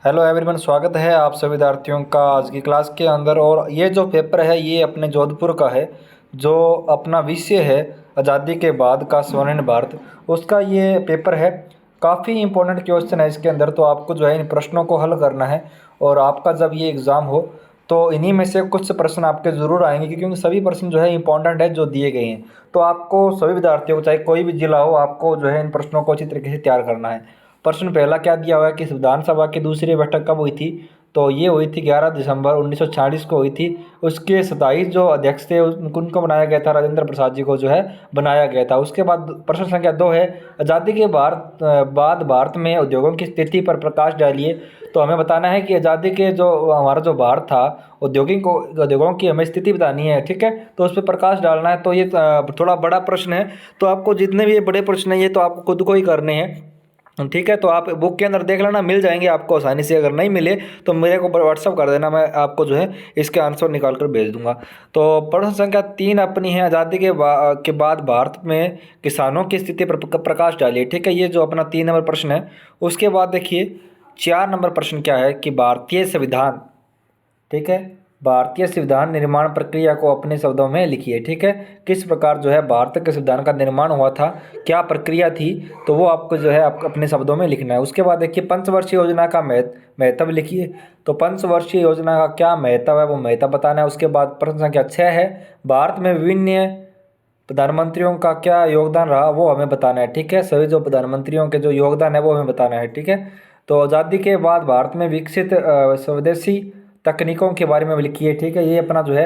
Hello everyone, स्वागत है आप सभी विद्यार्थियों का आज की क्लास के अंदर। और ये जो पेपर है ये अपने जोधपुर का है। जो अपना विषय है आज़ादी के बाद का स्वर्णिम भारत, उसका ये पेपर है। काफ़ी इंपॉर्टेंट क्वेश्चन है इसके अंदर, तो आपको जो है इन प्रश्नों को हल करना है। और आपका जब ये एग्ज़ाम हो तो इन्हीं में से कुछ प्रश्न आपके ज़रूर आएंगे, क्योंकि सभी प्रश्न जो है इंपॉर्टेंट है जो दिए गए हैं। तो आपको सभी विद्यार्थियों को, चाहे कोई भी जिला हो, आपको जो है इन प्रश्नों को अच्छी तरीके से तैयार करना है। प्रश्न पहला क्या दिया हुआ है कि विधानसभा की दूसरी बैठक कब हुई थी। तो ये हुई थी 11 दिसंबर 1946 को हुई थी। उसके 27 जो अध्यक्ष थे उनको बनाया गया था, राजेंद्र प्रसाद जी को जो है बनाया गया था। उसके बाद प्रश्न संख्या 2 है, आज़ादी के बाद भारत में उद्योगों की स्थिति पर प्रकाश डालिए। तो हमें बताना है कि आज़ादी के जो हमारा जो भारत था, उद्योगों की हमें स्थिति बतानी है, ठीक है। तो उस पर प्रकाश डालना है। तो ये थोड़ा बड़ा प्रश्न है, तो आपको जितने भी ये बड़े प्रश्न हैं ये तो आपको खुद को ही करने हैं, ठीक है। तो आप बुक के अंदर देख लेना, मिल जाएंगे आपको आसानी से। अगर नहीं मिले तो मेरे को व्हाट्सअप कर देना, मैं आपको जो है इसके आंसर निकाल कर भेज दूंगा। तो प्रश्न संख्या 3 अपनी है, आज़ादी के बाद भारत में किसानों की स्थिति पर प्रकाश डालिए, ठीक है। ये जो अपना 3 नंबर प्रश्न है। उसके बाद देखिए 4 नंबर प्रश्न क्या है कि भारतीय संविधान, ठीक है, भारतीय संविधान निर्माण प्रक्रिया को अपने शब्दों में लिखिए, ठीक है। किस प्रकार जो है भारत के संविधान का निर्माण हुआ था, क्या प्रक्रिया थी, तो वो आपको जो है आपको अपने शब्दों में लिखना है। उसके बाद देखिए पंचवर्षीय योजना का महत्व लिखिए। तो पंचवर्षीय योजना का क्या महत्व है वो महत्व बताना है। उसके बाद प्रश्न संख्या 6 है, भारत में विभिन्न प्रधानमंत्रियों का क्या योगदान रहा वो हमें बताना है, ठीक है। सभी जो प्रधानमंत्रियों के जो योगदान है वो हमें बताना है, ठीक है। तो आज़ादी के बाद भारत में विकसित स्वदेशी तकनीकों के बारे में भी लिखिए, ठीक है। ये अपना जो है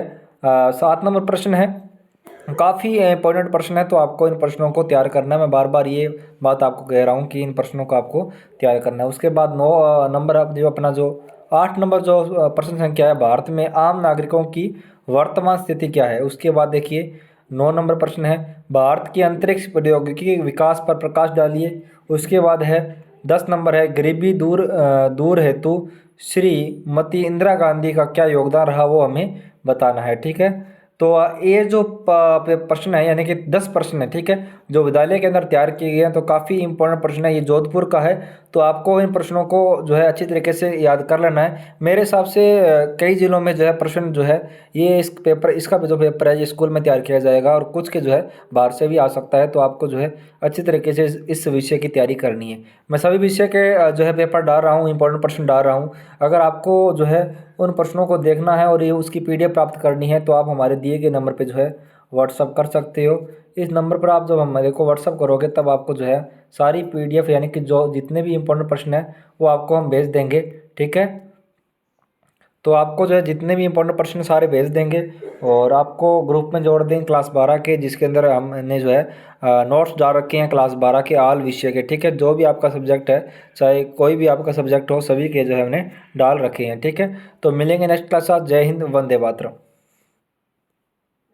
7 नंबर प्रश्न है। काफ़ी इंपॉर्टेंट प्रश्न है, तो आपको इन प्रश्नों को तैयार करना है। मैं बार बार ये बात आपको कह रहा हूँ कि इन प्रश्नों को आपको तैयार करना है। उसके बाद 9 नंबर जो अपना जो 8 नंबर जो प्रश्न संख्या है, भारत में आम नागरिकों की वर्तमान स्थिति क्या है। उसके बाद देखिए 9 नंबर प्रश्न है, भारत की अंतरिक्ष प्रौद्योगिकी के विकास पर प्रकाश डालिए। उसके बाद है 10 नंबर है, गरीबी दूर हेतु श्रीमती इंदिरा गांधी का क्या योगदान रहा वो हमें बताना है, ठीक है। तो ये जो प्रश्न है, यानी कि 10 प्रश्न है, ठीक है, जो विद्यालय के अंदर तैयार किए गए हैं। तो काफ़ी इंपॉर्टेंट प्रश्न है, ये जोधपुर का है। तो आपको इन प्रश्नों को जो है अच्छी तरीके से याद कर लेना है। मेरे हिसाब से कई जिलों में जो है प्रश्न जो है ये इसका जो पेपर है ये स्कूल में तैयार किया जाएगा, और कुछ के जो है बाहर से भी आ सकता है। तो आपको जो है अच्छी तरीके से इस विषय की तैयारी करनी है। मैं सभी विषय के जो है पेपर डाल रहा हूँ, इंपॉर्टेंट प्रश्न डाल रहा हूँ। अगर आपको जो है उन प्रश्नों को देखना है और ये उसकी PDF प्राप्त करनी है, तो आप हमारे दिए गए नंबर पे जो है व्हाट्सअप कर सकते हो। इस नंबर पर आप जब हमारे को व्हाट्सअप करोगे तब आपको जो है सारी PDF, यानी कि जो जितने भी इंपॉर्टेंट प्रश्न हैं वो आपको हम भेज देंगे, ठीक है। तो आपको जो है जितने भी इंपॉर्टेंट प्रश्न सारे भेज देंगे, और आपको ग्रुप में जोड़ देंगे क्लास 12 के, जिसके अंदर हमने जो है नोट्स डाल रखे हैं क्लास 12 के आल विषय के, ठीक है। जो भी आपका सब्जेक्ट है, चाहे कोई भी आपका सब्जेक्ट हो, सभी के जो है हमने डाल रखे हैं, ठीक है। तो मिलेंगे नेक्स्ट क्लास। जय हिंद, वंदे मातरम।